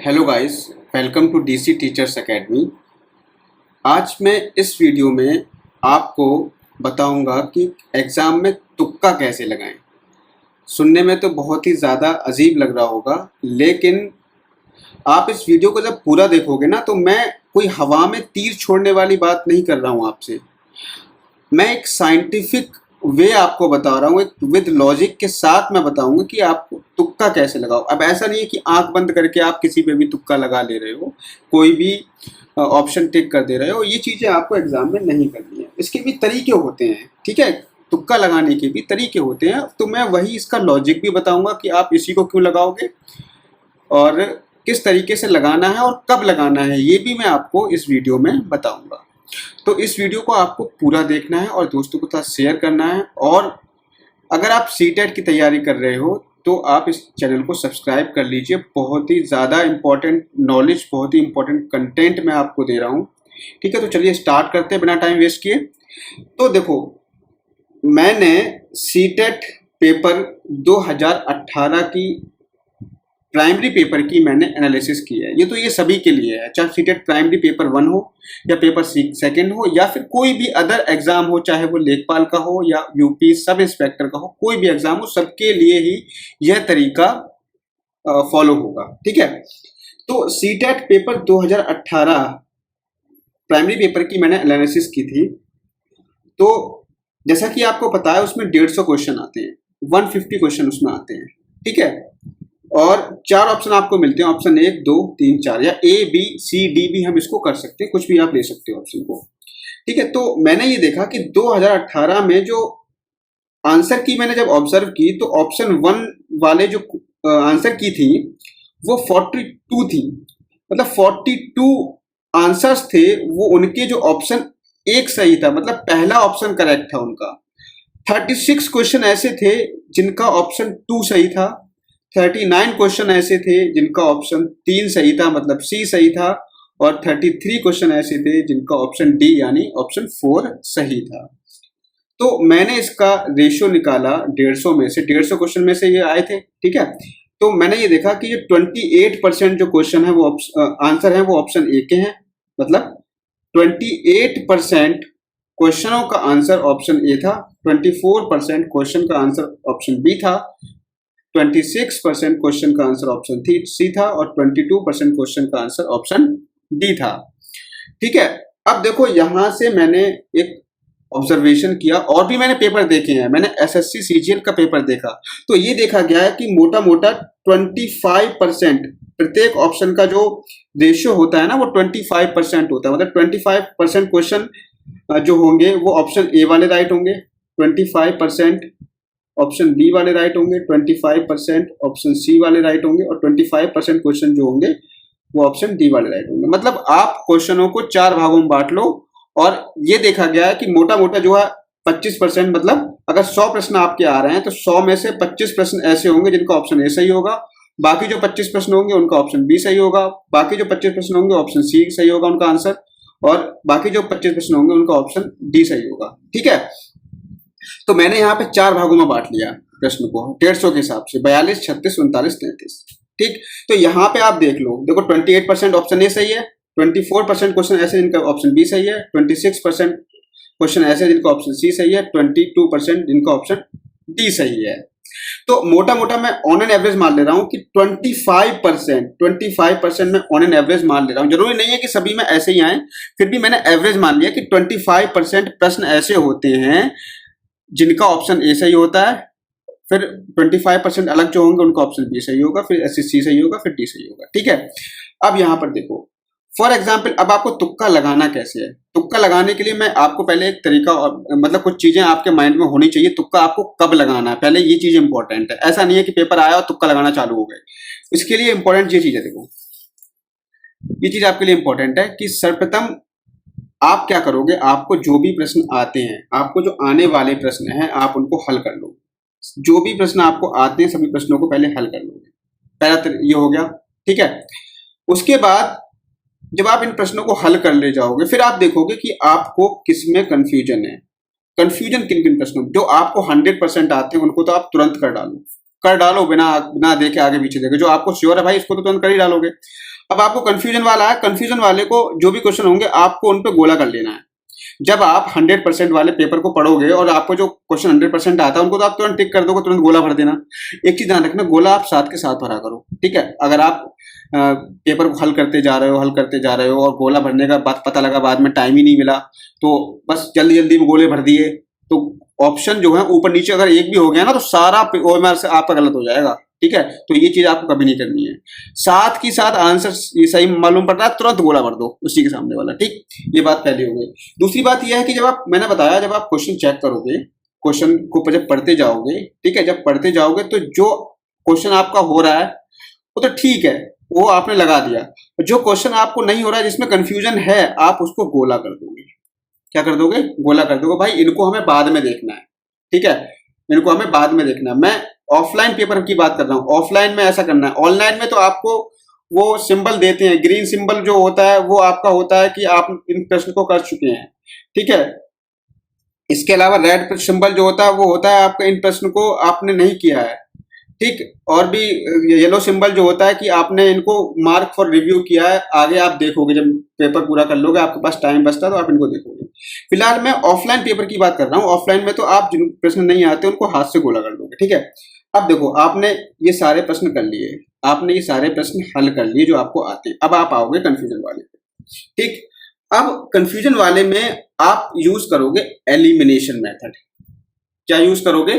Hello guys, welcome to DC teachers academy. आज मैं इस वीडियो में आपको बताऊंगा कि एग्ज़ाम में तुक्का कैसे लगाएं। सुनने में तो बहुत ही ज़्यादा अजीब लग रहा होगा, लेकिन आप इस वीडियो को जब पूरा देखोगे ना, तो मैं कोई हवा में तीर छोड़ने वाली बात नहीं कर रहा हूँ आपसे। मैं एक साइंटिफिक वे आपको बता रहा हूँ, एक विद लॉजिक के साथ मैं बताऊंगा कि आप तुक्का कैसे लगाओ। अब ऐसा नहीं है कि आंख बंद करके आप किसी पे भी तुक्का लगा ले रहे हो, कोई भी ऑप्शन टिक कर दे रहे हो। ये चीज़ें आपको एग्जाम में नहीं करनी है। इसके भी तरीके होते हैं, ठीक है। तुक्का लगाने के भी तरीके होते हैं, तो मैं वही इसका लॉजिक भी बताऊंगा कि आप इसी को क्यों लगाओगे और किस तरीके से लगाना है और कब लगाना है, ये भी मैं आपको इस वीडियो में बताऊंगा। तो इस वीडियो को आपको पूरा देखना है और दोस्तों के साथ शेयर करना है। और अगर आप सीटेट की तैयारी कर रहे हो तो आप इस चैनल को सब्सक्राइब कर लीजिए। बहुत ही ज़्यादा इम्पोर्टेंट नॉलेज, बहुत ही इम्पोर्टेंट कंटेंट मैं आपको दे रहा हूँ, ठीक है। तो चलिए स्टार्ट करते हैं बिना टाइम वेस्ट किए। तो देखो, मैंने सीटेट पेपर 2018 की प्राइमरी पेपर की मैंने एनालिसिस की है। ये सभी के लिए है, चाहे सीटेट प्राइमरी पेपर 1 हो या पेपर सेकंड हो या फिर कोई भी अदर एग्जाम हो, चाहे वो लेखपाल का हो या यूपी सब इंस्पेक्टर का हो, कोई भी एग्जाम हो, सबके लिए ही यह तरीका फॉलो होगा, ठीक है। तो सीटेट पेपर 2018 प्राइमरी पेपर की मैंने एनालिसिस की थी। तो जैसा कि आपको पता है, उसमें 150 क्वेश्चन आते हैं, 150 क्वेश्चन उसमें आते हैं, ठीक है। और 4 ऑप्शन आपको मिलते हैं, ऑप्शन 1, 2, 3, 4 या ए बी सी डी भी हम इसको कर सकते हैं, कुछ भी आप ले सकते हो ऑप्शन को, ठीक है। तो मैंने ये देखा कि 2018 में जो आंसर की मैंने जब ऑब्जर्व की, तो ऑप्शन 1 वाले जो आंसर की थी वो 42 थी। मतलब 42 आंसर्स थे वो, उनके जो ऑप्शन 1 सही था, मतलब पहला ऑप्शन करेक्ट था उनका। 36 क्वेश्चन ऐसे थे जिनका ऑप्शन 2 सही था। 39 क्वेश्चन ऐसे थे जिनका ऑप्शन 3 सही था, मतलब सी सही था। और 33 क्वेश्चन ऐसे थे जिनका ऑप्शन डी यानी ऑप्शन 4 सही था। तो मैंने इसका रेशियो निकाला 150 में से, 150 क्वेश्चन में से ये आए थे, ठीक है। तो मैंने ये देखा कि ये 28% जो क्वेश्चन है वो आंसर है वो ऑप्शन ए के हैं। मतलब 28% क्वेश्चनों का आंसर ऑप्शन ए था, 24% क्वेश्चन का आंसर ऑप्शन बी था, 26% क्वेश्चन का आंसर ऑप्शन सी था और 22% क्वेश्चन का आंसर ऑप्शन डी था, ठीक है। अब देखो, यहां से मैंने एक ऑब्जर्वेशन किया, और भी मैंने पेपर देखे हैं। मैंने एसएससी सीजीएल का पेपर देखा, तो ये देखा गया है कि मोटा मोटा 25% प्रत्येक ऑप्शन का जो रेशियो होता है ना, वो 25% होता है। मतलब 25% क्वेश्चन जो होंगे वो ऑप्शन ए वाले राइट होंगे, 25% ऑप्शन बी वाले राइट होंगे, 25% ऑप्शन सी वाले राइट होंगे और 25% क्वेश्चन जो होंगे वो ऑप्शन डी वाले राइट होंगे। मतलब आप क्वेश्चनों को 4 भागों में बांट लो, और ये देखा गया है कि मोटा मोटा जो है 25%, मतलब अगर 100 प्रश्न आपके आ रहे हैं तो 100 में से 25 प्रश्न ऐसे होंगे जिनका ऑप्शन ए सही होगा, बाकी जो 25 प्रश्न होंगे उनका ऑप्शन बी सही होगा, बाकी जो 25 प्रश्न होंगे ऑप्शन सी सही होगा उनका आंसर, और बाकी जो 25 प्रश्न होंगे उनका ऑप्शन डी सही होगा, ठीक है। तो मैंने यहाँ पे 4 भागों में बांट लिया प्रश्न को 150 के हिसाब से, 42, 36, 39, 33, ठीक। तो यहाँ पे आप देख लो, देखो 28% ऑप्शन ए सही है, 24% क्वेश्चन ऐसे जिनका ऑप्शन बी सही है, 26% क्वेश्चन ऐसे जिनका ऑप्शन सी सही है, 22% जिनका ऑप्शन डी सही है। तो मोटा मोटा मैं ऑन एन एवरेज मान ले रहा हूँ कि 25% मैं ऑन एन एवरेज मान ले रहा हूँ। जरूरी नहीं है कि सभी में ऐसे ही आए, फिर भी मैंने एवरेज मान लिया कि 25% प्रश्न ऐसे होते हैं जिनका ऑप्शन ए सही होता है, फिर 25% अलग जो होंगे उनका ऑप्शन बी सही होगा, फिर सी सही होगा, फिर डी सही होगा, ठीक है। अब यहाँ पर देखो, फॉर एग्जाम्पल, अब आपको तुक्का लगाना कैसे है। तुक्का लगाने के लिए मैं आपको पहले एक तरीका, मतलब कुछ चीजें आपके माइंड में होनी चाहिए। तुक्का आपको कब लगाना है, पहले ये चीज इंपॉर्टेंट है। ऐसा नहीं है कि पेपर आया और तुक्का लगाना चालू हो गए। इसके लिए इंपॉर्टेंट ये चीज है, देखो ये चीज आपके लिए इंपॉर्टेंट है कि सर्वप्रथम आप क्या करोगे, आपको जो भी प्रश्न आते हैं, आपको जो आने वाले प्रश्न हैं, आप उनको हल कर लो। जो भी प्रश्न आपको आते हैं सभी प्रश्नों को पहले हल कर लोगे, पहला ये हो गया, ठीक है। उसके बाद जब आप इन प्रश्नों को हल कर ले जाओगे, फिर आप देखोगे कि आपको किसमें कंफ्यूजन है। कंफ्यूजन किन किन प्रश्नों, जो आपको 100% आते हैं उनको तो आप तुरंत कर डालो, बिना देखे आगे पीछे देखे। जो आपको श्योर है भाई इसको तो तुरंत कर ही डालोगे। अब आपको कंफ्यूजन वाला है, कंफ्यूजन वाले को जो भी क्वेश्चन होंगे आपको उन पे गोला कर लेना है। जब आप 100% वाले पेपर को पढ़ोगे और आपको जो क्वेश्चन 100% आता है उनको तो आप तुरंत टिक कर दोगे, तुरंत गोला भर देना। एक चीज ध्यान रखना, गोला आप साथ के साथ भरा करो, ठीक है। अगर आप पेपर को हल करते जा रहे हो और गोला भरने का बात पता लगा बाद में टाइम ही नहीं मिला, तो बस जल्दी जल्दी में गोले भर दिए, तो ऑप्शन जो है ऊपर नीचे अगर एक भी हो गया ना तो सारा ओएमआर से आपका गलत हो जाएगा, ठीक है। तो ये चीज आपको कभी नहीं करनी है। साथ की साथ आंसर ये सही मालूम पड़ रहा है तुरंत गोला भर दो उसी के सामने वाला, ठीक। ये बात पहली हो गई। दूसरी बात यह है कि मैंने बताया जब आप क्वेश्चन चेक करोगे, क्वेश्चन को जब पढ़ते जाओगे, ठीक है, जब पढ़ते जाओगे तो जो क्वेश्चन आपका हो रहा है वो तो ठीक है, वो आपने लगा दिया। जो क्वेश्चन आपको नहीं हो रहा है, जिसमें कंफ्यूजन है, आप उसको गोला कर दोगे। क्या कर दोगे? गोला कर दोगे। भाई इनको हमें बाद में देखना है, ठीक है, इनको हमें बाद में देखना है। मैं ऑफलाइन पेपर की बात कर रहा हूं, ऑफलाइन में ऐसा करना है। ऑनलाइन में तो आपको वो सिंबल देते हैं, ग्रीन सिंबल जो होता है वो आपका होता है कि आप इन प्रश्न को कर चुके हैं, ठीक है। इसके अलावा रेड सिंबल जो होता है वो होता है आपका इन प्रश्न को आपने नहीं किया है, ठीक। और भी येलो सिंबल जो होता है कि आपने इनको मार्क फॉर रिव्यू किया है, आगे आप देखोगे जब पेपर पूरा कर लोगे, आपके पास टाइम बचता है तो आप इनको देखोगे। फिलहाल मैं ऑफलाइन पेपर की बात कर रहा हूँ। ऑफलाइन में तो आप जिन प्रश्न नहीं आते उनको हाथ से गोला कर दोगे, ठीक है। अब देखो, आपने ये सारे प्रश्न कर लिए, आपने ये सारे प्रश्न हल कर लिए जो आपको आते हैं। अब आप आओगे कंफ्यूजन वाले पे, ठीक। अब कंफ्यूजन वाले में आप यूज करोगे एलिमिनेशन मेथड। क्या यूज करोगे?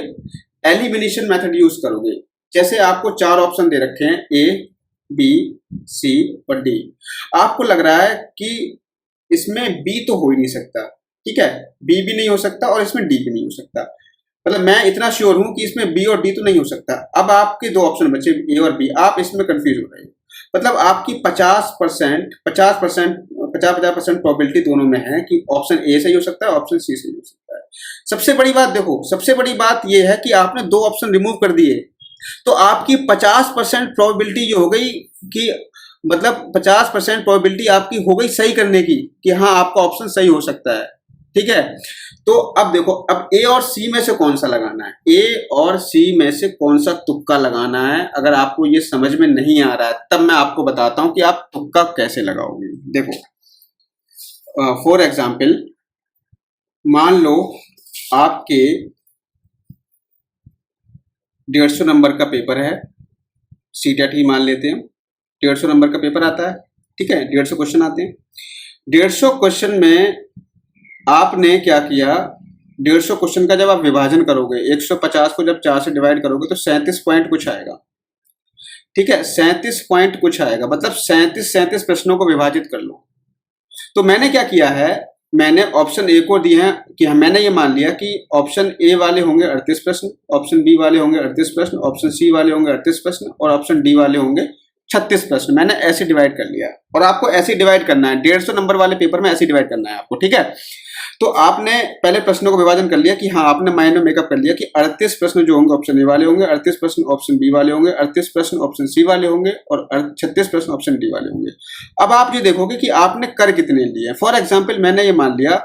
एलिमिनेशन मेथड यूज करोगे। जैसे आपको 4 ऑप्शन दे रखे हैं, ए, बी, सी और डी। आपको लग रहा है कि इसमें बी तो हो ही नहीं सकता, ठीक है, बी भी नहीं हो सकता और इसमें डी भी नहीं हो सकता। मतलब मैं इतना श्योर हूं कि इसमें बी और डी तो नहीं हो सकता। अब आपके 2 ऑप्शन बचे, ए और बी, आप इसमें कंफ्यूज हो रहे हो। मतलब आपकी 50% प्रोबेबिलिटी दोनों में है कि ऑप्शन ए सही हो सकता है, ऑप्शन सी सही हो सकता है। सबसे बड़ी बात देखो, सबसे बड़ी बात यह है कि आपने 2 ऑप्शन रिमूव कर दिए, तो आपकी 50% प्रोबेबिलिटी जो हो गई कि मतलब 50% प्रोबेबिलिटी आपकी हो गई सही करने की, कि हाँ आपका ऑप्शन सही हो सकता है, ठीक है। तो अब देखो, अब ए और सी में से कौन सा लगाना है, ए और सी में से कौन सा तुक्का लगाना है। अगर आपको ये समझ में नहीं आ रहा है तब मैं आपको बताता हूं कि आप तुक्का कैसे लगाओगे। देखो, फॉर एग्जाम्पल, मान लो आपके 150 नंबर का पेपर है, सीटेट ही मान लेते हैं, 150 नंबर का पेपर आता है, ठीक है, 150 क्वेश्चन आते हैं। 150 क्वेश्चन में आपने क्या किया, 150 क्वेश्चन का जब आप विभाजन करोगे, 150 को जब 4 से डिवाइड करोगे तो 37 पॉइंट कुछ आएगा, ठीक है, 37 पॉइंट कुछ आएगा। मतलब 37 प्रश्नों को विभाजित कर लो। तो मैंने क्या किया है, मैंने ऑप्शन ए को दिए हैं कि मैंने ये मान लिया कि ऑप्शन ए वाले होंगे 38 प्रश्न, ऑप्शन बी वाले होंगे 38 प्रश्न, ऑप्शन सी वाले होंगे 38 प्रश्न और ऑप्शन डी वाले होंगे 36 प्रश्न। मैंने ऐसे डिवाइड कर लिया और आपको ऐसे डिवाइड करना है, 150 नंबर वाले पेपर में ऐसे डिवाइड करना है आपको, ठीक है। तो आपने पहले प्रश्नों को विभाजन कर लिया कि हाँ, आपने माइंड में मेकअप कर लिया कि 38 प्रश्न जो होंगे ऑप्शन ए वाले होंगे, 38 प्रश्न ऑप्शन बी वाले होंगे, 38 प्रश्न ऑप्शन सी वाले होंगे और 36 प्रश्न ऑप्शन डी वाले होंगे। अब आप ये देखोगे कि आपने कर कितने लिए। फॉर एग्जाम्पल, मैंने ये मान लिया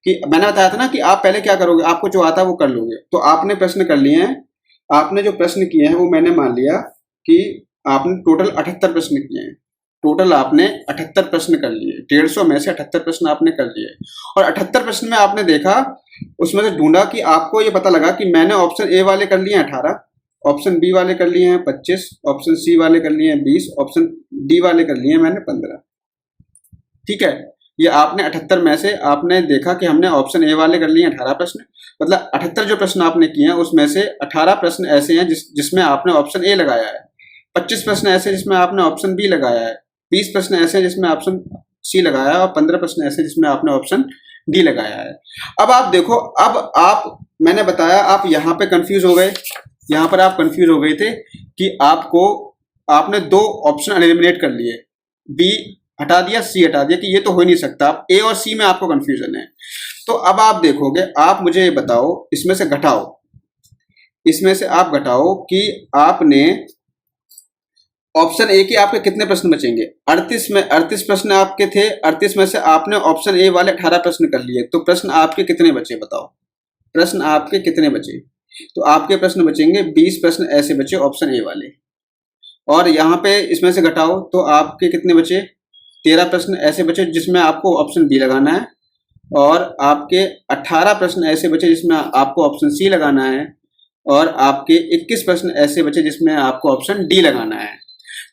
कि मैंने बताया था ना कि आप पहले क्या करोगे, आपको जो आता है वो कर लोगे। तो आपने प्रश्न कर लिए हैं, आपने जो प्रश्न किए हैं वो मैंने मान लिया कि आपने टोटल 78 प्रश्न किए हैं। टोटल आपने 78 प्रश्न कर लिए, 150 में से 78 प्रश्न आपने कर लिए। और 78 प्रश्न में आपने देखा, उसमें से ढूंढा कि आपको ये पता लगा कि मैंने ऑप्शन ए वाले कर लिए हैं 18, ऑप्शन बी वाले कर लिए हैं 25, ऑप्शन सी वाले कर लिए हैं 20, ऑप्शन डी वाले कर लिए हैं मैंने 15, ठीक है। ये आपने 78 में से आपने देखा कि हमने ऑप्शन ए वाले कर लिए हैं 18 प्रश्न। मतलब 78 जो प्रश्न आपने किए हैं उसमें से 18 प्रश्न ऐसे हैं जिसमें आपने ऑप्शन ए लगाया है, 25 प्रश्न ऐसे जिसमें आपने ऑप्शन बी लगाया है, 20 प्रश्न ऐसे जिसमें ऑप्शन सी लगाया है और 15 प्रश्न ऐसे जिसमें आपने ऑप्शन डी लगाया है। अब आप देखो, अब आप, मैंने बताया आप यहाँ पे कंफ्यूज हो गए, यहाँ पर आप कंफ्यूज हो गए थे कि आपने 2 ऑप्शन एलिमिनेट कर लिए, बी हटा दिया, सी हटा दिया कि ये तो हो ही नहीं सकता। अब ए और सी में आपको कंफ्यूजन है। तो अब आप देखोगे, आप मुझे ये बताओ, इसमें से घटाओ, इसमें से आप घटाओ कि आपने ऑप्शन ए के आपके कितने प्रश्न बचेंगे। 38 प्रश्न आपके थे, 38 में से आपने ऑप्शन ए वाले 18 प्रश्न कर लिए, तो प्रश्न आपके कितने बचे बताओ, प्रश्न आपके कितने बचे। तो आपके प्रश्न बचेंगे 20 प्रश्न ऐसे बचे ऑप्शन ए वाले, और यहाँ पे इसमें से घटाओ तो आपके कितने बचे, 13 प्रश्न ऐसे बचे जिसमें आपको ऑप्शन बी लगाना है, और आपके 18 प्रश्न ऐसे बचे जिसमें आपको ऑप्शन सी लगाना है, और आपके 21 प्रश्न ऐसे बचे जिसमें आपको ऑप्शन डी लगाना है।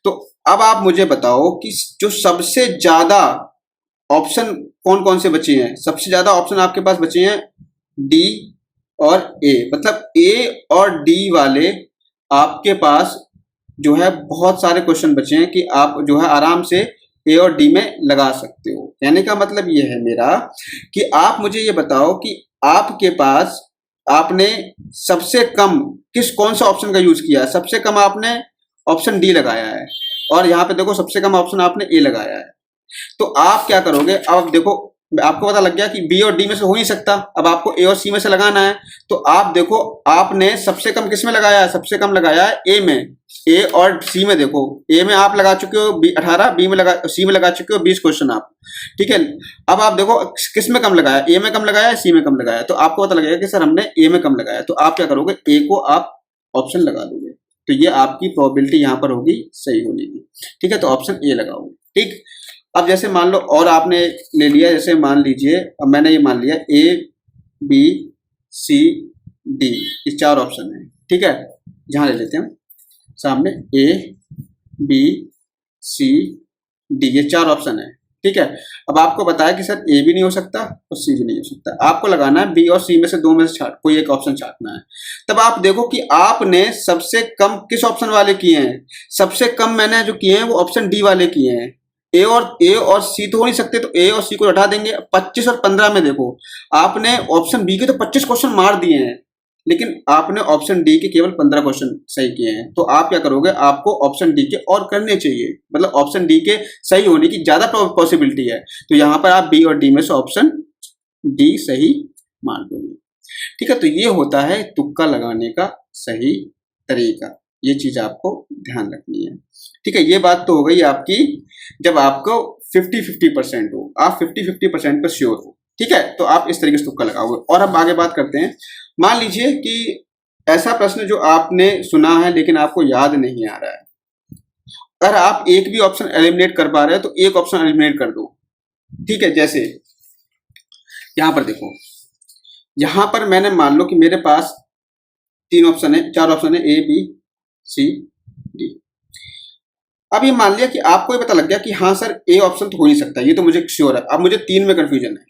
तो अब आप मुझे बताओ कि जो सबसे ज्यादा ऑप्शन कौन कौन से बचे हैं। सबसे ज्यादा ऑप्शन आपके पास बचे हैं डी और ए, मतलब ए और डी वाले आपके पास जो है बहुत सारे क्वेश्चन बचे हैं कि आप जो है आराम से ए और डी में लगा सकते हो। कहने का मतलब ये है मेरा कि आप मुझे ये बताओ कि आपके पास आपने सबसे कम कौन सा ऑप्शन का यूज किया है। सबसे कम आपने ऑप्शन डी लगाया है, और यहाँ पे देखो सबसे कम ऑप्शन आपने ए लगाया है। तो आप क्या करोगे, अब देखो आपको पता लग गया कि बी और डी में से हो नहीं सकता, अब आपको ए और सी में से लगाना है। तो आप देखो आपने सबसे कम किस में लगाया है, सबसे कम लगाया है ए में। ए और सी में देखो, ए में आप लगा चुके हो 18, बी में सी में लगा चुके हो 20 क्वेश्चन आप, ठीक है। अब आप देखो किस में कम लगाया, ए में कम लगाया, सी में कम लगाया। तो आपको पता लगेगा कि सर हमने ए में कम लगाया। तो आप क्या करोगे, ए को आप ऑप्शन लगा दोगे, तो ये आपकी प्रोबेबिलिटी यहाँ पर होगी सही होने की, ठीक है। तो ऑप्शन ए लगाओगे, ठीक। अब जैसे मान लो और आपने ले लिया, जैसे मान लीजिए अब मैंने ये मान लिया ए बी सी डी, ये 4 ऑप्शन है, ठीक है। जहां ले लेते हैं सामने ए बी सी डी, ये 4 ऑप्शन है, ठीक है। अब आपको बताया कि सर ए भी नहीं हो सकता और सी भी नहीं हो सकता, आपको लगाना है बी और सी में से 2 में से कोई एक ऑप्शन छाटना है। तब आप देखो कि आपने सबसे कम किस ऑप्शन वाले किए हैं। सबसे कम मैंने जो किए हैं वो ऑप्शन डी वाले किए हैं। ए और सी तो हो नहीं सकते, तो ए और सी को हटा देंगे। 25 और 15 में देखो आपने ऑप्शन बी के तो 25 क्वेश्चन मार दिए हैं, लेकिन आपने ऑप्शन डी के केवल 15 क्वेश्चन सही किए हैं। तो आप क्या करोगे, आपको ऑप्शन डी के और करने चाहिए, मतलब ऑप्शन डी के सही होने की ज्यादा पॉसिबिलिटी है। तो यहां पर आप बी और डी में से ऑप्शन डी सही मान दोगे, ठीक है। तो ये होता है तुक्का लगाने का सही तरीका, ये चीज आपको ध्यान रखनी है, ठीक है। ये बात तो हो गई आपकी जब आपको 50-50% हो, आप 50-50% पर श्योर हो, ठीक है। तो आप इस तरीके से तुक्का लगाओगे। और अब आगे बात करते हैं। मान लीजिए कि ऐसा प्रश्न जो आपने सुना है लेकिन आपको याद नहीं आ रहा है। अगर आप एक भी ऑप्शन एलिमिनेट कर पा रहे हैं तो एक ऑप्शन एलिमिनेट कर दो, ठीक है। जैसे यहां पर देखो, यहां पर मैंने मान लो कि मेरे पास 3 ऑप्शन है, 4 ऑप्शन है, ए बी सी डी। अब ये मान लिया कि आपको ये पता लग गया कि हाँ सर ए ऑप्शन तो हो नहीं सकता, ये तो मुझे श्योर है। अब मुझे 3 में कंफ्यूजन है,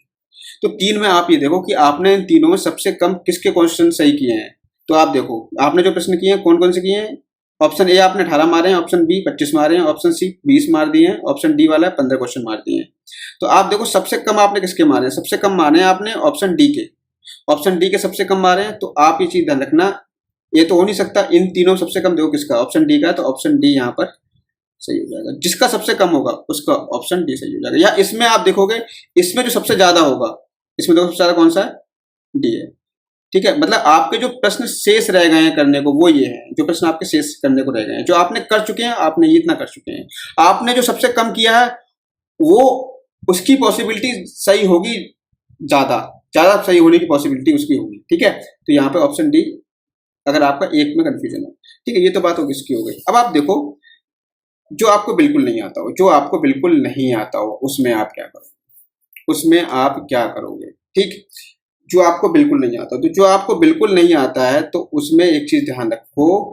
तो 3 में आप ये देखो कि आपने इन तीनों में सबसे कम किसके क्वेश्चन सही किए हैं। तो आप देखो आपने जो प्रश्न किए हैं कौन कौन से किए हैं। ऑप्शन ए आपने 18 मारे हैं, ऑप्शन बी 25 मारे हैं, ऑप्शन सी 20 मार दिए हैं, ऑप्शन डी वाला 15 क्वेश्चन मार दिए हैं। तो आप देखो सबसे कम आपने किसके मारे हैं, सबसे कम मारे हैं आपने ऑप्शन डी के। ऑप्शन डी के सबसे कम मारे हैं, तो आप ये चीज ध्यान रखना, ये तो हो नहीं सकता। इन तीनों सबसे कम देखो किसका, ऑप्शन डी का, तो ऑप्शन डी यहाँ पर सही हो जाएगा। जिसका सबसे कम होगा उसका ऑप्शन डी सही हो जाएगा। या इसमें आप देखोगे, इसमें जो सबसे ज्यादा होगा, इसमें देखो सबसे ज्यादा कौन सा है, डी है, ठीक है। मतलब आपके जो प्रश्न शेष रह गए हैं करने को वो ये है, जो प्रश्न आपके शेष करने को रह गए हैं, जो आपने कर चुके हैं, आपने ये इतना कर चुके हैं। आपने जो सबसे कम किया है वो उसकी पॉसिबिलिटी सही होगी, ज्यादा ज्यादा सही होने की पॉसिबिलिटी उसकी होगी, ठीक है। तो यहाँ पे ऑप्शन डी, अगर आपका एक में कंफ्यूजन है, ठीक है। ये तो बात होगी, इसकी हो गई। अब आप देखो जो आपको बिल्कुल नहीं आता हो, जो आपको बिल्कुल नहीं आता हो उसमें आप क्या करोगे, उसमें आप क्या करोगे, ठीक। जो आपको बिल्कुल नहीं आता, तो जो आपको बिल्कुल नहीं आता है तो उसमें एक चीज ध्यान रखो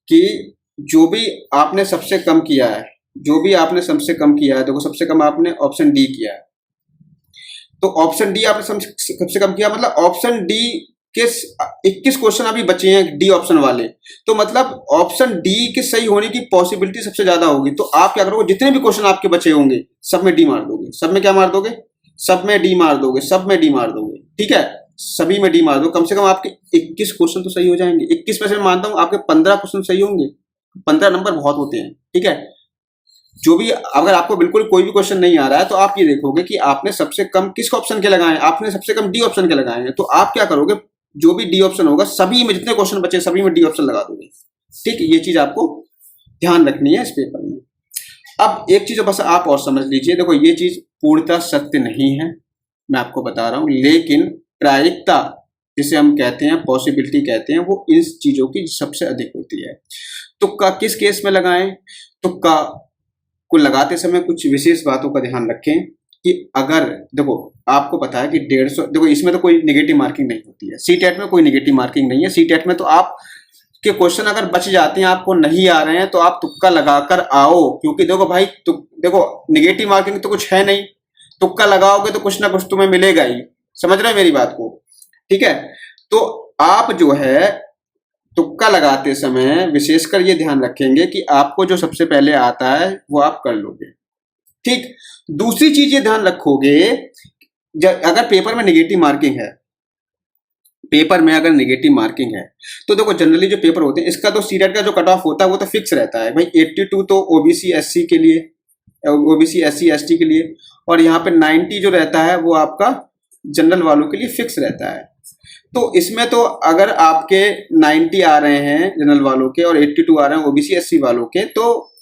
कि जो भी आपने सबसे कम किया है, जो भी आपने सबसे कम किया है, देखो सबसे कम आपने ऑप्शन डी किया है, तो ऑप्शन डी आपने सबसे कम किया, मतलब ऑप्शन डी के 21 क्वेश्चन अभी बचे हैं डी ऑप्शन वाले, तो मतलब ऑप्शन डी के सही होने की पॉसिबिलिटी सबसे ज्यादा होगी। तो आप क्या करोगे, जितने भी क्वेश्चन आपके बचे होंगे सब में डी मार दोगे। सब में क्या मार दोगे, सब में डी मार दोगे, सब में डी मार दोगे, ठीक है। सभी में डी मार दो, कम से कम आपके 21 क्वेश्चन तो सही हो जाएंगे। 21 में से मैं मानता हूं आपके 15 क्वेश्चन सही होंगे। 15 नंबर बहुत होते हैं, ठीक है। जो भी, अगर आपको बिल्कुल कोई भी क्वेश्चन नहीं आ रहा है तो आप ये देखोगे कि आपने सबसे कम किस ऑप्शन के लगाए हैं, आपने सबसे कम डी ऑप्शन के लगाए हैं। तो आप क्या करोगे, जो भी डी ऑप्शन होगा सभी में, जितने क्वेश्चन बचे सभी में डी ऑप्शन लगा दोगे, ठीक है। ये चीज आपको ध्यान रखनी है इस पेपर में। अब एक चीज बस आप और समझ लीजिए, देखो ये चीज पूर्णतः सत्य नहीं है, मैं आपको बता रहा हूं, लेकिन प्रायिकता जिसे हम कहते हैं पॉसिबिलिटी कहते हैं, वो इन चीज़ों की सबसे अधिक होती है। तुक्का किस केस में लगाएं? तुक्का को लगाते समय कुछ विशेष बातों का ध्यान रखें कि अगर देखो आपको पता है कि 150, देखो इसमें तो कोई नेगेटिव मार्किंग नहीं होती है, सीटेट में कोई नेगेटिव मार्किंग नहीं है। सीटेट में तो आप के क्वेश्चन अगर बच जाते हैं, आपको नहीं आ रहे हैं, तो आप तुक्का लगाकर आओ, क्योंकि देखो भाई देखो नेगेटिव मार्किंग तो कुछ है नहीं, तुक्का लगाओगे तो कुछ ना कुछ तुम्हें मिलेगा ही। समझ रहे हैं मेरी बात को? ठीक है, तो आप जो है तुक्का लगाते समय विशेषकर ये ध्यान रखेंगे कि आपको जो सबसे पहले आता है वो आप कर लोगे। ठीक, दूसरी चीज ये ध्यान रखोगे, अगर पेपर में नेगेटिव मार्किंग है, पेपर में अगर नेगेटिव मार्किंग है तो देखो जनरली जो पेपर होते हैं इसका तो सीटेट का जो कट ऑफ होता है वो तो फिक्स रहता है भाई। 82 तो ओबीसी एससी के लिए, ओबीसी एससी एसटी के लिए, और यहाँ पे 90 जो रहता है वो आपका जनरल वालों के लिए फिक्स रहता है। तो इसमें तो अगर आपके 90 आ रहे हैं जनरल वालों के और 82 आ रहे हैं ओबीसी एससी वालों के, तो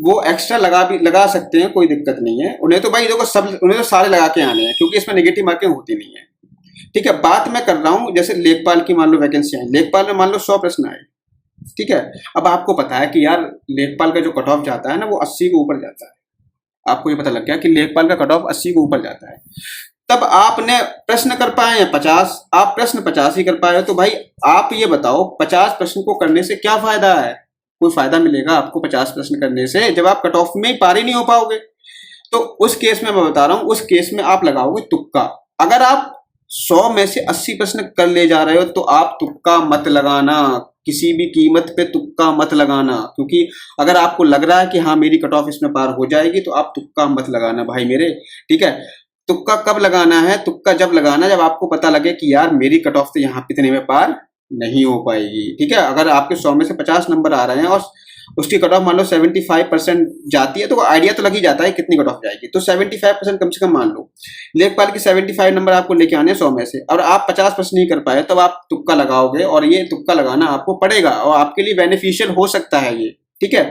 वो एक्स्ट्रा लगा सकते हैं, कोई दिक्कत नहीं है। उन्हें तो भाई देखो उन्हें तो सारे लगा के आने हैं, क्योंकि इसमें नेगेटिव मार्किंग होती नहीं है। ठीक है, बात मैं कर रहा हूं जैसे लेखपाल की मान लो वैकेंसी आई, लेखपाल में मान लो 100 प्रश्न आए। ठीक है, अब आपको पता है कि यार लेखपाल का जो कट ऑफ जाता है ना वो 80 के ऊपर जाता है। आपको ये पता लग गया कि लेखपाल का कट ऑफ 80 के ऊपर जाता है, तब आपने प्रश्न कर पाए हैं 50, आप प्रश्न 50 ही कर पाए हो, तो भाई आप ये बताओ 50 प्रश्न को करने से क्या फायदा है? कोई फायदा मिलेगा आपको 50 प्रश्न करने से जब आप कट ऑफ में ही पार ही नहीं हो पाओगे? तो उस केस में मैं बता रहा हूं, उस केस में आप लगाओगे तुक्का। अगर आप 100 में से 80 प्रश्न कर ले जा रहे हो तो आप तुक्का मत लगाना, किसी भी कीमत पे तुक्का मत लगाना, क्योंकि अगर आपको लग रहा है कि हाँ मेरी कट ऑफ इसमें पार हो जाएगी तो आप तुक्का मत लगाना भाई मेरे। ठीक है, तुक्का कब लगाना है? तुक्का जब लगाना जब आपको पता लगे कि यार मेरी कट ऑफ तो यहाँ इतने में पार नहीं हो पाएगी। ठीक है, अगर आपके 100 में से 50 नंबर आ रहे हैं और उसकी कट ऑफ मान लो 75% जाती है, तो आइडिया तो लग ही जाता है कितनी कट ऑफ जाएगी। तो 75% कम से कम मान लो, लेखपाल की 75 नंबर आपको लेके आने 100 में से, और आप 50 प्रश्न नहीं कर पाए, तब आप तुक्का लगाओगे, और ये तुक्का लगाना आपको पड़ेगा और आपके लिए बेनिफिशियल हो सकता है ये। ठीक है,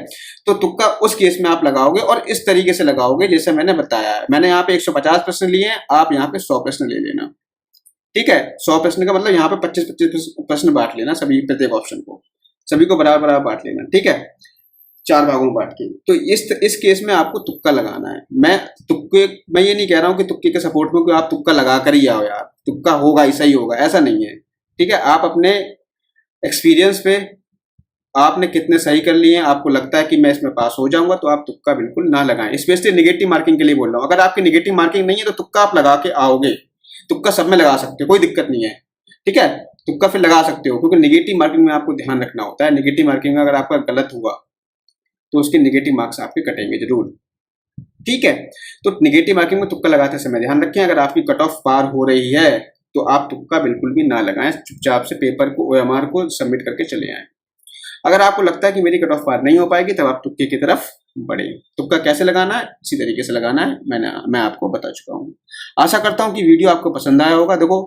तो तुक्का उस केस में आप लगाओगे और इस तरीके से लगाओगे जैसे मैंने बताया है। मैंने यहाँ पे 150 प्रश्न लिए हैं, आप यहाँ पे 100 प्रश्न ले लेना। ठीक है, 100 प्रश्न का मतलब यहाँ पे 25-25 प्रश्न बांट लेना, सभी प्रत्येक ऑप्शन को, सभी को बराबर बराबर बांट लेना। ठीक है, 4 भागों में बांट के। तो इस केस में आपको तुक्का लगाना है। मैं ये नहीं कह रहा हूँ कि तुक्के के सपोर्ट में कि आप तुक्का लगा कर ही आओ यार, तुक्का होगा ही सही होगा, ऐसा नहीं है। ठीक है, आप अपने एक्सपीरियंस पे आपने कितने सही कर लिए हैं, आपको लगता है कि मैं इसमें पास हो जाऊंगा, तो आप तुक्का बिल्कुल ना लगाएं। स्पेशली नेगेटिव मार्किंग के लिए बोल रहा हूँ। अगर आपकी नेगेटिव मार्किंग नहीं है तो तुक्का आप लगा के आओगे, तुक्का सब में लगा सकते हो, कोई दिक्कत नहीं है। ठीक है, तुक्का फिर लगा सकते हो, क्योंकि नेगेटिव मार्किंग में आपको ध्यान रखना होता है। नेगेटिव मार्किंग में अगर आपका गलत हुआ तो उसके नेगेटिव मार्क्स आपके कटेंगे जरूर। ठीक है, तो नेगेटिव मार्किंग में तुक्का लगाते समय ध्यान रखें, अगर आपकी कट ऑफ पार हो रही है तो आप तुक्का बिल्कुल भी ना लगाएं, चुपचाप से पेपर को OMR को सबमिट करके चले आएं। अगर आपको लगता है कि मेरी कट ऑफ पार नहीं हो पाएगी, तब आप तुक्के की तरफ बढ़े। तुक्का कैसे लगाना है, इसी तरीके से लगाना है, मैं आपको बता चुका हूँ। आशा करता हूँ कि वीडियो आपको पसंद आया होगा। देखो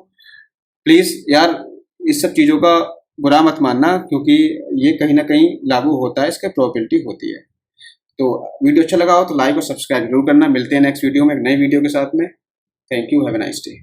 प्लीज यार इस सब चीजों का बुरा मत मानना, क्योंकि ये कहीं ना कहीं लागू होता है, इसकी प्रोबेबिलिटी होती है। तो वीडियो अच्छा लगा हो तो लाइक और सब्सक्राइब जरूर करना। मिलते हैं नेक्स्ट वीडियो में एक नई वीडियो के साथ में। Thank you, have a nice day.